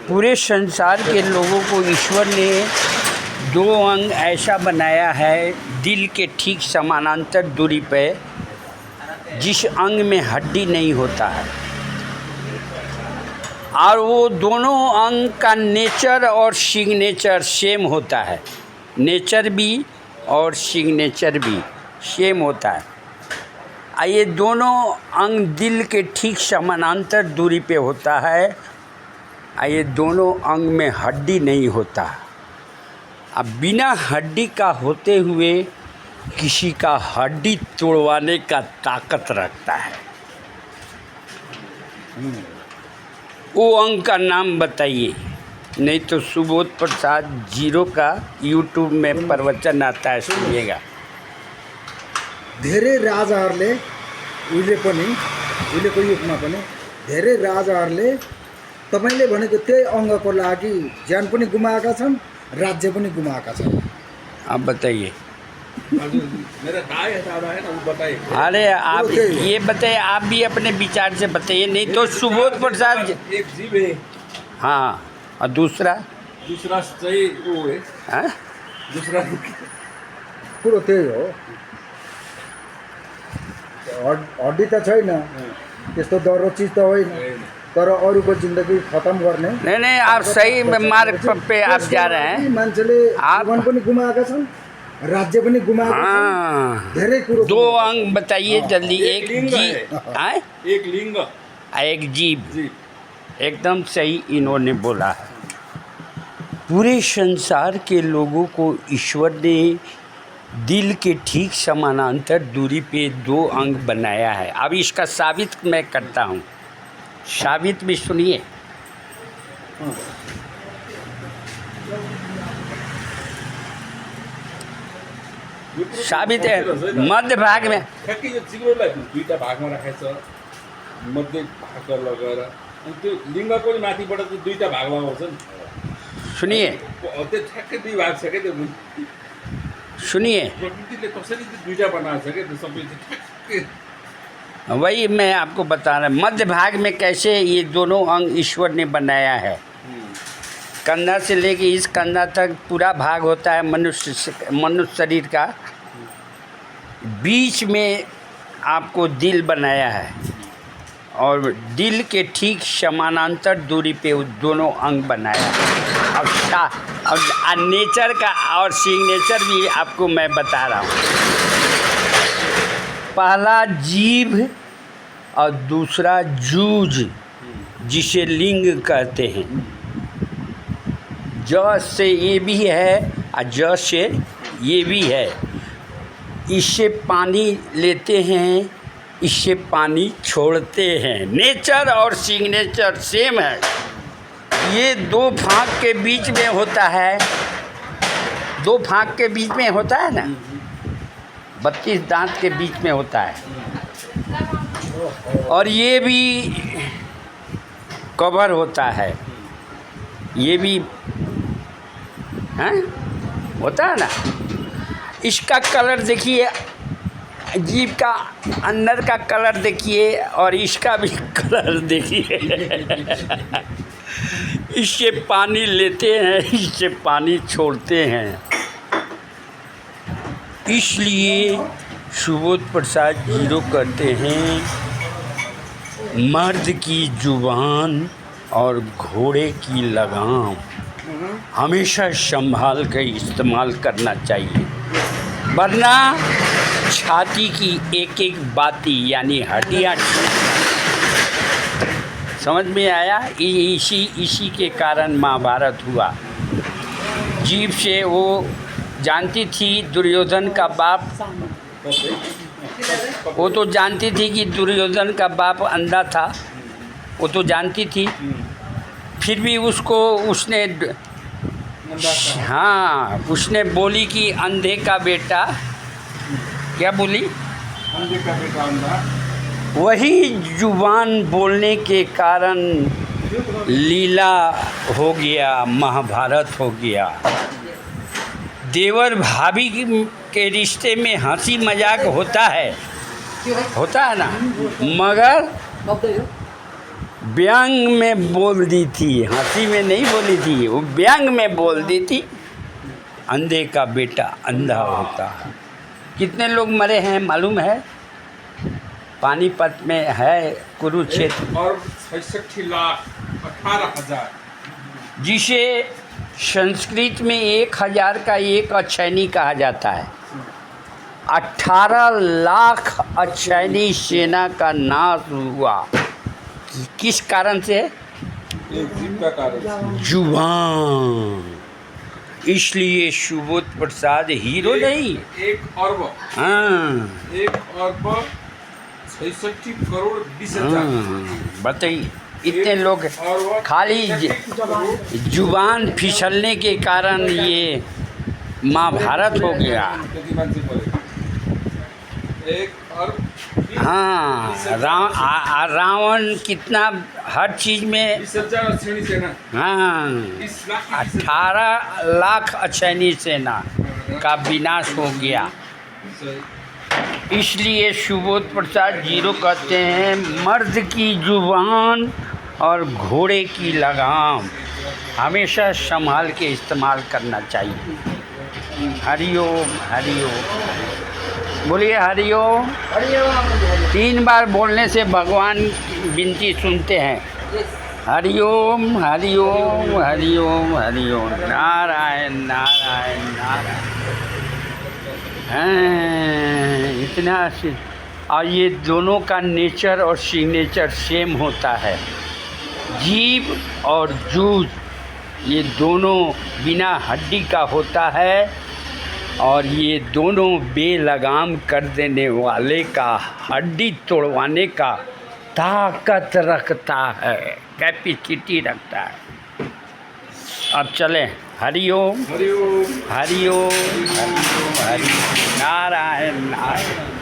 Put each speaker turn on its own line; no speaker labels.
पूरे संसार के लोगों को ईश्वर ने दो अंग ऐसा बनाया है दिल के ठीक समानांतर दूरी पे, जिस अंग में हड्डी नहीं होता है, और वो दोनों अंग का नेचर और सिग्नेचर सेम होता है। नेचर भी और सिग्नेचर भी सेम होता है। ये दोनों अंग दिल के ठीक समानांतर दूरी पे होता है। ये दोनों अंग में हड्डी नहीं होता। अब बिना हड्डी का होते हुए किसी का हड्डी तोड़वाने का ताकत रखता है। वो अंग का नाम बताइए, नहीं तो सुबोध प्रसाद जीरो का यूट्यूब में प्रवचन आता है, सुनिएगा।
धेरै राजाहरूले उहिलेको युगमा पनि धेरै राजाहरूले तपाईले भनेको त्यही अङ्गको लागि ज्यान पनि गुमाएका छन्, राज्य पनि गुमाएका छन्।
आप बताइए।
मेरा दाई हटाना है ना, वो बताइए।
अरे आप ये बताइए, आप भी अपने विचार से बताइए, नहीं तो सुबोध प्रसाद।
एक जीव है,
हाँ, और दूसरा
सही वो है,
हाँ?
दूसरा
कुरो त्यही हो। हड्डी त छैन, त्यस्तो डरो चिज त होइन, तर अरूको जिन्दगी खत्म गर्ने।
नहीं, आप सही मार्ग पे आप जा रहे हैं।
मान्छेले जीवन पनि गुमाएका छन्, राज्य पनि गुमाएका छन्।
हाँ,
धेरै कुरो।
दो अंग बताइए जल्दी। एक
लिंग
जी,
है।
हाँ?
एक लिंग,
एक जीव।
जी,
एकदम सही इन्होंने बोला है। पूरे संसार के लोगों को ईश्वर ने दिल के ठीक समानांतर दूरी पे दो अंग बनाया है। अब इसका साबित मैं करता हूँ, साबित भी सुनिए। साबित है मध्य भाग में।
ठ्याक्कै यो जिग्रोलाई दुईटा भागमा राखेछ, मध्य भाग लगाएर, अनि त्यो लिङ्गको नि माथिबाट चाहिँ दुईटा भागमा आउँछ नि।
सुनिए,
त्यो ठ्याक्कै दुई भाग छ क्या त्यो।
सुनिए,
प्रकृतिले कसरी त्यो दुईटा बनाएको छ क्या, त्यो सबै चाहिँ ठ्याक्कै।
वही मैं आपको बता रहा हूँ। मध्य भाग में कैसे ये दोनों अंग ईश्वर ने बनाया है। कंधा से लेके इस कंधा तक पूरा भाग होता है मनुष्य शरीर का। बीच में आपको दिल बनाया है, और दिल के ठीक समानांतर दूरी पे वो दोनों अंग बनाया है। अब नेचर का और सिग्नेचर भी आपको मैं बता रहा हूँ। पहला जीभ और दूसरा जूझ, जिसे लिंग कहते हैं। ज से ये भी है और ज से ये भी है। इससे पानी लेते हैं, इससे पानी छोड़ते हैं। नेचर और सिग्नेचर सेम है। ये दो फाँक के बीच में होता है, दो फाँक के बीच में होता है ना, 32 दांत के बीच में होता है। और ये भी कवर होता है, ये भी हैं होता है ना। इसका कलर देखिए, जीभ का अंदर का कलर देखिए, और इसका भी कलर देखिए। इससे पानी लेते हैं, इससे पानी छोड़ते हैं। इसलिए सुबोध प्रसाद जीरो कहते हैं, मर्द की जुबान और घोड़े की लगाम हमेशा संभाल कर इस्तेमाल करना चाहिए, वरना छाती की एक एक बाती यानी हड्डियाँ। समझ में आया? इसी के कारण महाभारत हुआ। जीभ से वो जानती थी दुर्योधन का बाप, वो तो जानती थी कि दुर्योधन का बाप अंधा था, वो तो जानती थी। फिर भी उसने बोली कि अंधे का बेटा, क्या बोली?
अंधे का बेटा अंधा।
वही जुबान बोलने के कारण लीला हो गया, महाभारत हो गया। देवर भाभी के रिश्ते में हंसी मजाक होता है ना, मगर व्यंग में बोल दी थी, हंसी में नहीं बोली थी, वो व्यंग में बोल दी थी। अंधे का बेटा अंधा होता है। कितने लोग मरे हैं मालूम है? पानीपत में है कुरुक्षेत्र,
और 66,18,000
जिसे संस्कृत में 1,000 का एक अक्षैनी कहा जाता है। 18 लाख अक्षैनी सेना का नाश हुआ। किस कारण से?
एक जीव का कारण।
जुबान। इसलिए सुबोध प्रसाद हीरो नहीं।
1 अर्ब
हाँ
1,66,20,00,000
बताइए, इतने लोग खाली जुबान फिसलने के कारण ये महाभारत हो गया।
1 अर्ब
हाँ रावण कितना हर चीज में।
20,000 अक्षैणी सेना।
हाँ 18 लाख अक्षैनी सेना का विनाश हो गया। इसलिए सुबोध प्रसाद जीरो कहते हैं, मर्द की जुबान और घोड़े की लगाम हमेशा संभाल के इस्तेमाल करना चाहिए। हरिओम हरिओम, बोलिए हरिओम। 3 बार बोलने से भगवान विनती सुनते हैं। हरिओम हरिओम हरिओम हरिओम, नारायण नारायण नारायण। हैं इतना से। और ये दोनों का नेचर और सिग्नेचर सेम होता है। जीभ और जूझ ये दोनों बिना हड्डी का होता है, और ये दोनों बेलगाम कर देने वाले का, हड्डी तोड़वाने का ताकत रखता है, कैपेसिटी रखता है। अब चलें। हरिओम
हरिओम
हरिओम हरिओम हरिओम, नारायण नारायण।